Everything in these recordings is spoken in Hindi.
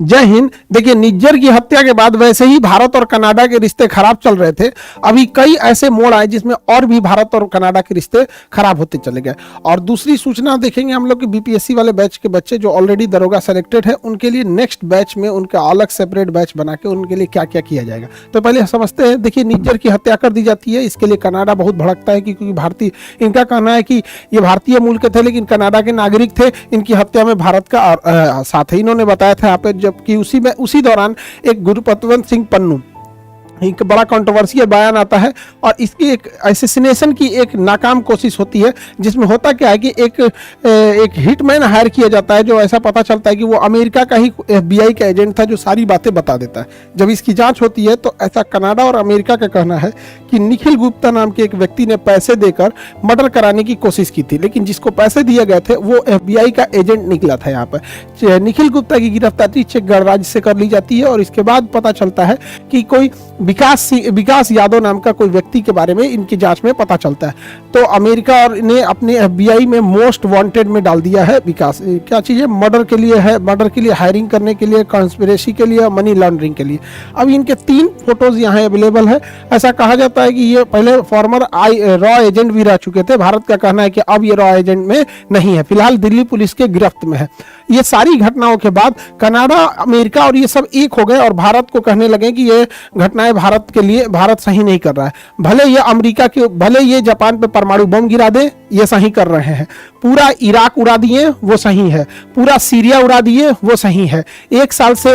जय हिंद। देखिए, निज्जर की हत्या के बाद वैसे ही भारत और कनाडा के रिश्ते खराब चल रहे थे। अभी कई ऐसे मोड़ आए जिसमें और भी भारत और कनाडा के रिश्ते खराब होते चले गए। और दूसरी सूचना देखेंगे हम लोग कि बीपीएससी वाले बैच के बच्चे जो ऑलरेडी दरोगा सेलेक्टेड है, उनके लिए नेक्स्ट बैच में उनका अलग सेपरेट बैच बना के उनके लिए क्या क्या किया जाएगा। तो पहले समझते हैं। देखिए, निज्जर की हत्या कर दी जाती है, इसके लिए कनाडा बहुत भड़कता है क्योंकि भारतीय, इनका कहना है कि ये भारतीय मूल के थे लेकिन कनाडा के नागरिक थे। इनकी हत्या में भारत का साथ है। इन्होंने बताया था यहाँ पे, जबकि उसी दौरान एक गुरुपतवंत सिंह पन्नू, एक बड़ा कंट्रोवर्शियल बयान आता है और इसकी एक असैसिनेशन की एक नाकाम कोशिश होती है, जिसमें होता क्या है कि एक हिटमैन हायर किया जाता है, जो ऐसा पता चलता है कि वो अमेरिका का ही एफबीआई का एजेंट था जो सारी बातें बता देता है। जब इसकी जांच होती है तो ऐसा कनाडा और अमेरिका का कहना है कि निखिल गुप्ता नाम के एक व्यक्ति ने पैसे देकर मर्डर कराने की कोशिश की थी, लेकिन जिसको पैसे दिए गए थे वो एफबीआई का एजेंट निकला था। यहाँ पर निखिल गुप्ता की गिरफ्तारी चेक गणराज्य से कर ली जाती है और इसके बाद पता चलता है कि कोई विकास यादव नाम का कोई व्यक्ति के बारे में इनकी जांच में पता चलता है। तो अमेरिका और ने अपने एफबीआई में मोस्ट वांटेड में डाल दिया है विकास। क्या चीज़ है? मर्डर के लिए है, मर्डर के लिए हायरिंग करने के लिए, कॉन्स्पिरेसी के लिए, मनी लॉन्ड्रिंग के लिए। अब इनके 3 फोटोज यहाँ अवेलेबल है। ऐसा कहा जाता है कि ये पहले फॉर्मर रॉ एजेंट भी रह चुके थे। भारत का कहना है कि अब ये रॉ एजेंट में नहीं है, फिलहाल दिल्ली पुलिस के गिरफ्त में है। ये सारी घटनाओं के बाद कनाडा, अमेरिका और ये सब एक हो गए और भारत को कहने लगे कि ये घटनाएं भारत के लिए, भारत सही नहीं कर रहा है। भले ये जापान पे परमाणु बम गिरा दे, ये सही कर रहे हैं। पूरा इराक उड़ा दिए, वो सही है। पूरा सीरिया उड़ा दिए, वो सही है। 1 साल से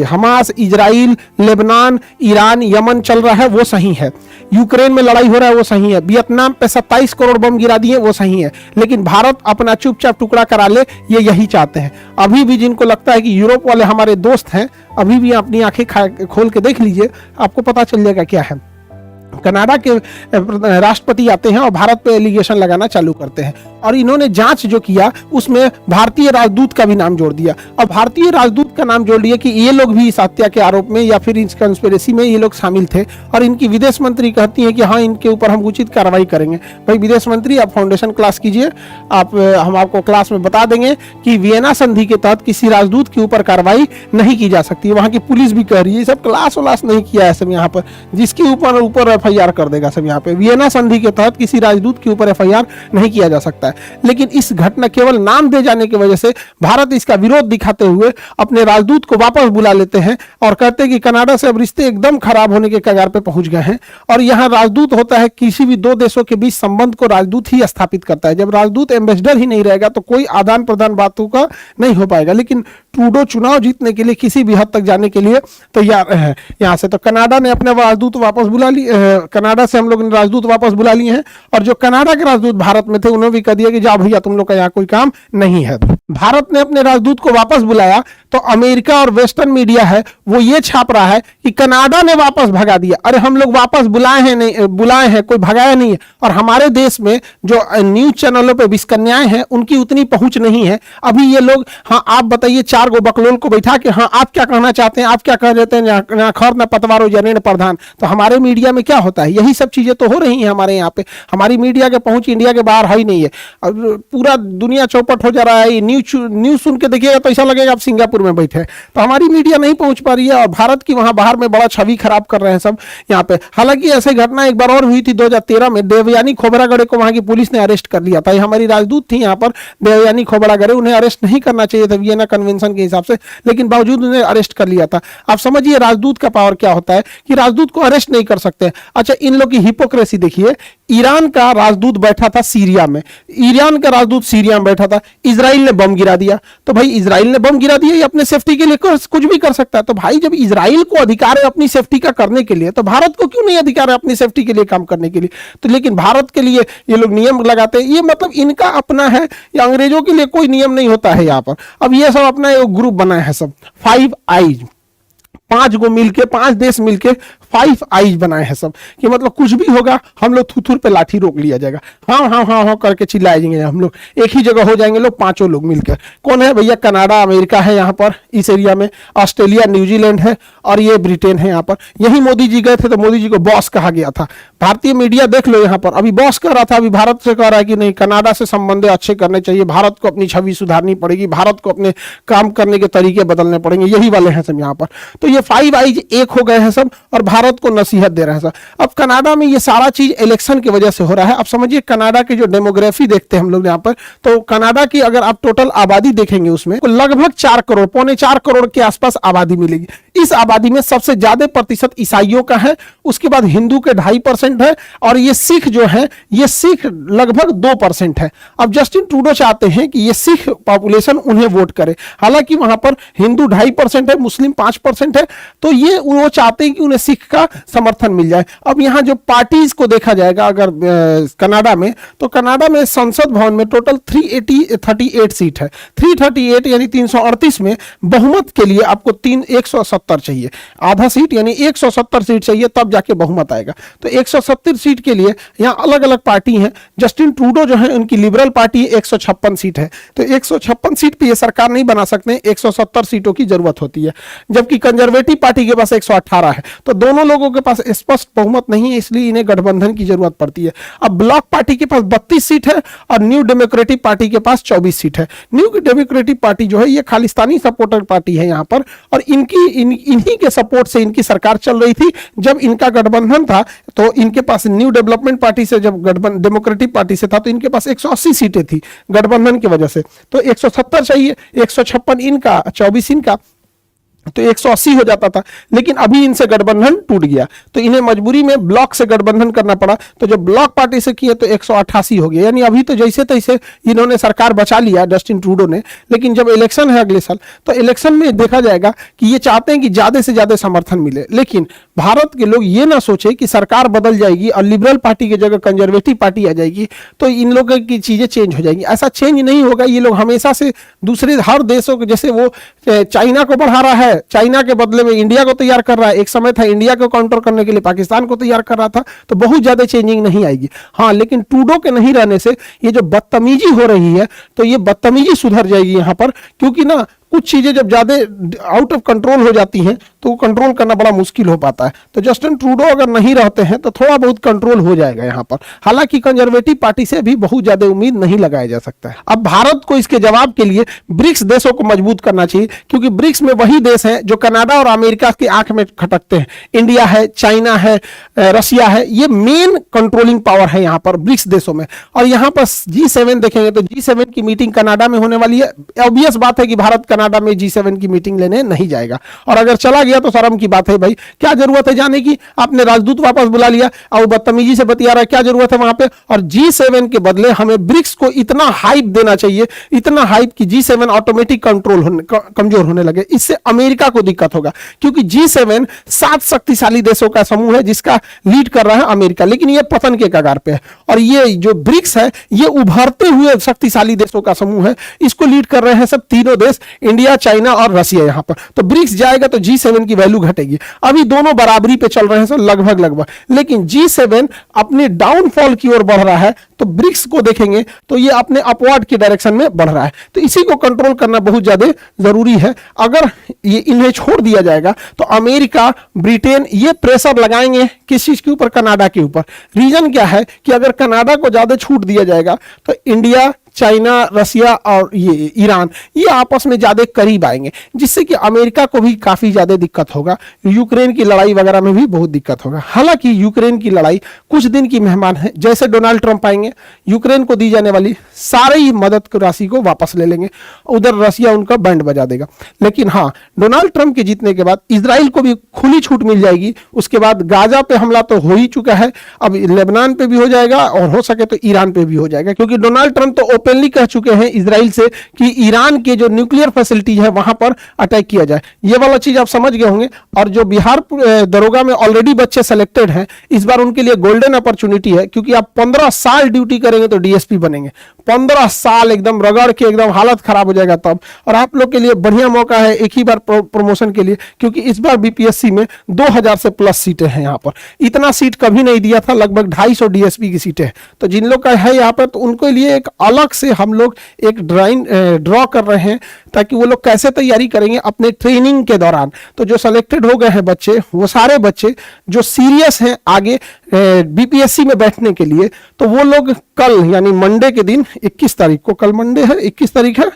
Hamas, Israel, Lebanon, Iran, Yemen चल रहा है, वो सही है। यूक्रेन में लड़ाई हो रहा है, वो सही है। वियतनाम पे 27 करोड़ बम गिरा दिए, वो सही है। लेकिन भारत अपना चुपचाप टुकड़ा करा ले, ये यही चाहते हैं। अभी भी जिनको लगता है कि यूरोप वाले हमारे दोस्त हैं, अभी भी अपनी आंखें खोल के देख लीजिए, आपको पता चल जाएगा क्या है। कनाडा के राष्ट्रपति आते हैं और भारत पे एलिगेशन लगाना चालू करते हैं और इन्होंने जांच जो किया उसमें भारतीय राजदूत का भी नाम जोड़ दिया। अब भारतीय राजदूत का नाम जोड़ दिया कि ये लोग भी इस हत्या के आरोप में या फिर इस कंस्पिरेसी में ये लोग शामिल थे। और इनकी विदेश मंत्री कहती है कि हाँ, इनके ऊपर हम उचित कार्रवाई करेंगे। भाई विदेश मंत्री, आप फाउंडेशन क्लास कीजिए, हम आपको क्लास में बता देंगे कि वियना संधि के तहत किसी राजदूत के ऊपर कार्रवाई नहीं की जा सकती। वहां की पुलिस भी कह रही है, सब क्लास वलास नहीं किया है सब यहाँ पर, जिसके ऊपर एफआईआर कर देगा सब। यहाँ पे वियना संधि के तहत किसी राजदूत के ऊपर एफआईआर नहीं किया जा सकता है। लेकिन इस घटना, केवल नाम दे जाने की वजह से भारत इसका विरोध दिखाते हुए अपने राजदूत को वापस बुला लेते हैं और कहते हैं कि कनाडा से अब रिश्ते एकदम खराब होने के कगार पे पहुंच गए हैं। और यहाँ राजदूत होता है, किसी भी 2 देशों के बीच संबंध को राजदूत ही स्थापित करता है। जब राजदूत एम्बेसडर ही नहीं रहेगा तो कोई आदान प्रदान बातों का नहीं हो पाएगा। लेकिन ट्रूडो चुनाव जीतने के लिए किसी भी हद तक जाने के लिए तैयार है यहाँ से। तो कनाडा ने अपने राजदूत वापस बुला लिए, कनाडा से हम लोग ने राजदूत वापस बुला लिए हैं। और जो कनाडा के राजदूत भारत में थे, उन्होंने भी कह दिया कि जाओ भैया, तुम लोग का यहाँ कोई काम नहीं है। भारत ने अपने राजदूत को वापस बुलाया तो अमेरिका और वेस्टर्न मीडिया है वो ये छाप रहा है कि कनाडा ने वापस भगा दिया। अरे हम लोग वापस बुलाए हैं, कोई भगाया नहीं है। और हमारे देश में जो न्यूज चैनलों पे विस्कन्याएं हैं, उनकी उतनी पहुंच नहीं है। अभी ये लोग, हाँ आप बताइए, 4 गो बकलोल को बैठा के, हाँ आप क्या कहना चाहते हैं, आप क्या कह देते हैं, ना खर न पतवारो जनेन प्रधान। तो हमारे मीडिया में क्या होता है, यही सब चीजें तो हो रही हैं हमारे यहाँ पे। हमारी मीडिया के पहुंच इंडिया के बाहर है ही नहीं है। पूरा दुनिया चौपट हो जा रहा है। न्यूज सुन के देखिएगा तो ऐसा लगेगा आप सिंगापुर में बैठे। तो हमारी मीडिया नहीं पहुंच पा रही है और भारत की वहां बाहर में बड़ा छवि खराब कर रहे हैं सब यहाँ पे। हालांकि ऐसे घटना एक बार और हुई थी 2013 में। देवयानी खोबरागड़े को वहां की पुलिस ने अरेस्ट कर लिया था। हमारी राजदूत थी यहाँ पर देवयानी खोबरागड़े, उन्हें अरेस्ट नहीं करना चाहिए था वियना कन्वेंशन के हिसाब से, लेकिन बावजूद उन्हें अरेस्ट कर लिया था। आप समझिए राजदूत का पावर क्या होता है कि राजदूत को अरेस्ट नहीं कर सकते। अच्छा, इन लोग की हिपोक्रेसी देखिए। ईरान का राजदूत बैठा था सीरिया में, ईरान का राजदूत सीरिया में बैठा था, इजराइल ने बम गिरा दिया। तो भाई इजराइल ने बम गिरा दिया, ये अपने सेफ्टी के लिए कुछ भी कर सकता है। तो भाई जब इजराइल को अधिकार है अपनी सेफ्टी का करने के लिए, तो भारत को क्यों नहीं अधिकार है अपनी सेफ्टी के लिए काम करने के लिए? तो लेकिन भारत के लिए ये लोग नियम लगाते हैं। ये मतलब इनका अपना है, या अंग्रेजों के लिए कोई नियम नहीं होता है यहाँ पर। अब ये सब अपना एक ग्रुप बनाए हैं सब, 5 आईज, 5 देश मिलके फाइव आईज बनाए हैं सब, कि मतलब कुछ भी होगा हम लोग थुथुर पे लाठी रोक लिया जाएगा, हाँ हाँ हाँ हाँ करके चिल्लाएंगे, हम लोग एक ही जगह हो जाएंगे लोग, पांचों लोग मिलकर। कौन है भैया? कनाडा, अमेरिका है यहाँ पर इस एरिया में, ऑस्ट्रेलिया, न्यूजीलैंड है और ये ब्रिटेन है यहाँ पर। यही मोदी जी गए थे तो मोदी जी को बॉस कहा गया था। भारतीय मीडिया देख लो यहाँ पर, अभी बॉस कर रहा था, अभी भारत से कह रहा है कि नहीं कनाडा से संबंध अच्छे करने चाहिए, भारत को अपनी छवि सुधारनी पड़ेगी, भारत को अपने काम करने के तरीके बदलने पड़ेंगे, यही वाले हैं सब यहाँ पर। तो ये फाइव आईज एक हो गए हैं सब और भारत को नसीहत दे रहे हैं सब। अब कनाडा में ये सारा चीज इलेक्शन की वजह से हो रहा है। अब समझिए कनाडा की जो डेमोग्राफी देखते हैं हम लोग यहाँ पर, तो कनाडा की अगर आप टोटल आबादी देखेंगे उसमें तो लगभग 4 करोड़, पौने 4 करोड़ के आसपास आबादी मिलेगी। इस आबादी में सबसे ज्यादा प्रतिशत ईसाइयों का है, उसके बाद हिंदू के 2.5% है और ये सिख जो है ये सिख लगभग 2% है। अब जस्टिन ट्रूडो चाहते हैं कि ये सिख पॉपुलेशन उन्हें वोट करे, हालांकि वहां पर हिंदू 2.5% है, मुस्लिम 5% है, तो ये वो चाहते हैं कि उन्हें सिख का समर्थन मिल जाए। अब यहाँ जो पार्टीज को देखा जाएगा अगर कनाडा में, तो कनाडा में संसद भवन में टोटल 338 सीट है। 338 यानी 338 में बहुमत के लिए आपको 170 चाहिए, आधा सीट यानी 170 सीट चाहिए, तब जाके बहुमत आएगा। तो 170 सीट के लिए यहाँ अलग अलग पार्टी हैं। जस्टिन ट्रूडो जो है उनकी लिबरल पार्टी 156 सीट है, तो 156 सीट पे ये सरकार नहीं बना सकते, 170 सीटों की जरूरत होती है। जबकि कंजर्वेटिव पार्टी के पास 118 है, तो दोनों लोगों के पास स्पष्ट बहुमत नहीं है, इसलिए इन्हें गठबंधन की जरूरत पड़ती है। अब ब्लॉक पार्टी के पास 32 सीट है और न्यू डेमोक्रेटिक पार्टी के पास 24 सीट है। न्यू डेमोक्रेटिक पार्टी जो है ये खालिस्तानी सपोर्टर पार्टी है यहाँ पर, और इन्हीं के सपोर्ट से इनकी सरकार चल रही थी। जब इनका गठबंधन था तो इनके पास न्यू डेवलपमेंट पार्टी से, जब गठबंधन डेमोक्रेटिक पार्टी से था तो इनके पास 180 सीटें थी गठबंधन की वजह से, तो 170 चाहिए, 156 इनका, 24 इनका, तो 180 हो जाता था। लेकिन अभी इनसे गठबंधन टूट गया तो इन्हें मजबूरी में ब्लॉक से गठबंधन करना पड़ा, तो जब ब्लॉक पार्टी से किए तो 188 हो गया। यानी अभी तो जैसे तैसे इन्होंने सरकार बचा लिया जस्टिन ट्रूडो ने, लेकिन जब इलेक्शन है अगले साल तो इलेक्शन में देखा जाएगा कि ये चाहते हैं कि ज्यादा से ज्यादा समर्थन मिले। लेकिन भारत के लोग ये ना सोचे कि सरकार बदल जाएगी और लिबरल पार्टी की जगह कंजर्वेटिव पार्टी आ जाएगी तो इन लोगों की चीजें चेंज हो जाएंगी। ऐसा चेंज नहीं होगा। ये लोग हमेशा से दूसरे हर देशों को, जैसे वो चाइना को बढ़ा रहा है, चाइना के बदले में इंडिया को तैयार कर रहा है, एक समय था इंडिया को काउंटर करने के लिए पाकिस्तान को तैयार कर रहा था, तो बहुत ज्यादा चेंजिंग नहीं आएगी। हाँ, लेकिन ट्रूडो के नहीं रहने से ये जो बदतमीजी हो रही है तो ये बदतमीजी सुधर जाएगी यहाँ पर, क्योंकि ना कुछ चीजें जब ज्यादा आउट ऑफ कंट्रोल हो जाती हैं तो कंट्रोल करना बड़ा मुश्किल हो पाता है। तो जस्टिन ट्रूडो अगर नहीं रहते हैं तो थोड़ा बहुत कंट्रोल हो जाएगा यहाँ पर। हालांकि कंजर्वेटिव पार्टी से भी बहुत ज्यादा उम्मीद नहीं लगाया जा सकता है। अब भारत को इसके जवाब के लिए ब्रिक्स देशों को मजबूत करना चाहिए, क्योंकि ब्रिक्स में वही देश हैं जो कनाडा और अमेरिका की आंख में खटकते हैं। इंडिया है, चाइना है, रशिया है, ये मेन कंट्रोलिंग पावर है यहाँ पर ब्रिक्स देशों में। और यहाँ पर G7 देखेंगे तो G7 की मीटिंग कनाडा में होने वाली है। ऑब्वियस बात है कि भारत कनाडा में G7 की मीटिंग लेने नहीं जाएगा, और अगर चला गया तो शर्म की बात है भाई, क्या जरूरत है जाने की। आपने राजदूत वापस बुला लिया और बदतमीजी से बतिया रहा है, क्या जरूरत है वहां पे। और G7 के बदले हमें ब्रिक्स को इतना हाइप देना चाहिए, इतना हाइप कि G7 ऑटोमेटिक कमजोर होने लगे। इससे अमेरिका को दिक्कत होगा, क्योंकि G7 7 शक्तिशाली देशों का समूह है जिसका लीड कर रहा है अमेरिका, लेकिन ये पतन के कगार पे है। और ये जो ब्रिक्स है ये उभरते हुए शक्तिशाली देशों का समूह है, इसको लीड कर रहे हैं सब तीनों देश, इंडिया, चाइना और रशिया यहाँ पर। तो ब्रिक्स जाएगा तो G7 की वैल्यू घटेगी। अभी दोनों बराबरी पे चल रहे हैं सर, लगभग, लेकिन G7 अपने डाउनफॉल की ओर बढ़ रहा है, तो ब्रिक्स को देखेंगे तो ये अपने अपवर्ड की डायरेक्शन में बढ़ रहा है। तो इसी को कंट्रोल करना बहुत ज्यादा जरूरी है। अगर ये इन्हें छोड़ दिया जाएगा तो अमेरिका, ब्रिटेन ये प्रेशर लगाएंगे किस चीज के ऊपर, कनाडा के ऊपर। रीजन क्या है कि अगर कनाडा को ज्यादा छूट दिया जाएगा तो इंडिया, चाइना, रशिया और ये ईरान ये आपस में ज्यादा करीब आएंगे, जिससे कि अमेरिका को भी काफी ज्यादा दिक्कत होगा। यूक्रेन की लड़ाई वगैरह में भी बहुत दिक्कत होगा। हालांकि यूक्रेन की लड़ाई कुछ दिन की मेहमान है, जैसे डोनाल्ड ट्रंप आएंगे यूक्रेन को दी जाने वाली सारी मदद की राशि को वापस ले लेंगे, उधर रशिया उनका बैंड बजा देगा। लेकिन हाँ, डोनाल्ड ट्रंप के जीतने के बाद इजराइल को भी खुली छूट मिल जाएगी। उसके बाद गाजा पे हमला तो हो ही चुका है, अब लेबनान पे भी हो जाएगा और हो सके तो ईरान पे भी हो जाएगा, क्योंकि डोनाल्ड ट्रंप तो ओपनली कह चुके हैं इजराइल से कि ईरान के जो न्यूक्लियर फैसिलिटी है वहां पर अटैक किया जाए। ये वाला चीज आप समझ गए होंगे। और जो बिहार दरोगा में ऑलरेडी बच्चे सेलेक्टेड हैं, इस बार उनके लिए गोल्डन अपॉर्चुनिटी है, क्योंकि आप 15 साल ड्यूटी करेंगे तो डीएसपी बनेंगे। 15 साल एकदम रगड़ के एकदम हालत खराब हो जाएगा तब। और आप लोग के लिए बढ़िया मौका है एक ही बार प्रमोशन के लिए, क्योंकि इस बार बीपीएससी में 2000 से प्लस सीटें हैं। यहाँ पर इतना सीट कभी नहीं दिया था, लगभग 250 डीएसपी की सीटें हैं। तो जिन लोग का है यहाँ पर, तो उनके लिए एक अलग से हम लोग एक ड्रॉ कर रहे हैं, ताकि वो लोग कैसे तैयारी करेंगे अपने ट्रेनिंग के दौरान। तो जो सेलेक्टेड हो गए हैं बच्चे, वो सारे बच्चे जो सीरियस हैं आगे बीपीएससी में बैठने के लिए, तो वो लोग कल यानी मंडे के दिन 21 तारीख को, कल मंडे है 21 तारीख है,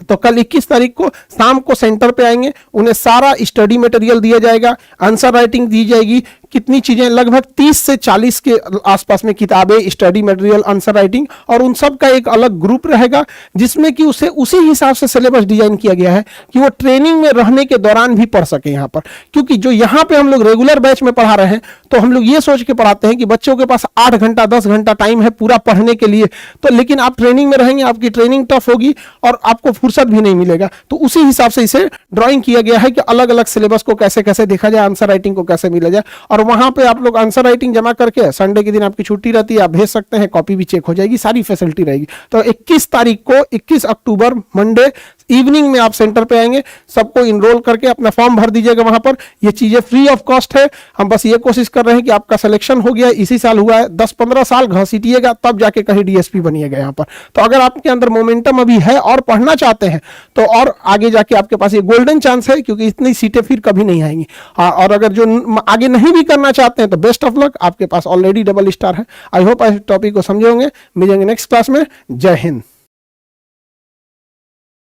तो कल 21 तारीख को शाम को सेंटर पे आएंगे। उन्हें सारा स्टडी मटेरियल दिया जाएगा, आंसर राइटिंग दी जाएगी, कितनी चीजें, लगभग 30 से 40 के आसपास में किताबें, स्टडी मटेरियल, आंसर राइटिंग, और उन सब का एक अलग ग्रुप रहेगा जिसमें कि उसे उसी हिसाब से सिलेबस डिजाइन किया गया है कि वो ट्रेनिंग में रहने के दौरान भी पढ़ सके यहाँ पर। क्योंकि जो यहाँ पे हम लोग रेगुलर बैच में पढ़ा रहे हैं, तो हम लोग ये सोच के पढ़ाते हैं कि बच्चों के पास 8 घंटा 10 घंटा टाइम है पूरा पढ़ने के लिए, तो लेकिन आप ट्रेनिंग में रहेंगे, आपकी ट्रेनिंग टफ होगी और आपको फुर्सत भी नहीं मिलेगा। तो उसी हिसाब से इसे ड्राइंग किया गया है कि अलग अलग सिलेबस को कैसे कैसे देखा जाए, आंसर राइटिंग को कैसे मिला जाए। और वहां पे आप लोग आंसर राइटिंग जमा करके संडे के दिन आपकी छुट्टी रहती है, आप भेज सकते हैं, कॉपी भी चेक हो जाएगी, सारी फैसिलिटी रहेगी। तो 21 तारीख को, 21 अक्टूबर मंडे इवनिंग में आप सेंटर पे आएंगे, सबको इनरोल करके अपना फॉर्म भर दीजिएगा। वहां पर ये चीजें फ्री ऑफ कॉस्ट है। हम बस ये कोशिश कर रहे हैं कि आपका सिलेक्शन हो गया, इसी साल हुआ है, 10-15 साल घसीटिएगा तब जाके कहीं डीएसपी बनिएगा यहाँ पर। तो अगर आपके अंदर मोमेंटम अभी है और पढ़ना चाहते हैं, तो और आगे जाके आपके पास ये गोल्डन चांस है, क्योंकि इतनी सीटें फिर कभी नहीं आएंगी। और अगर जो आगे नहीं भी करना चाहते हैं तो बेस्ट ऑफ लक, आपके पास ऑलरेडी डबल स्टार है। आई होप इस टॉपिक को समझे होंगे। मिलेंगे नेक्स्ट क्लास में। जय हिंद।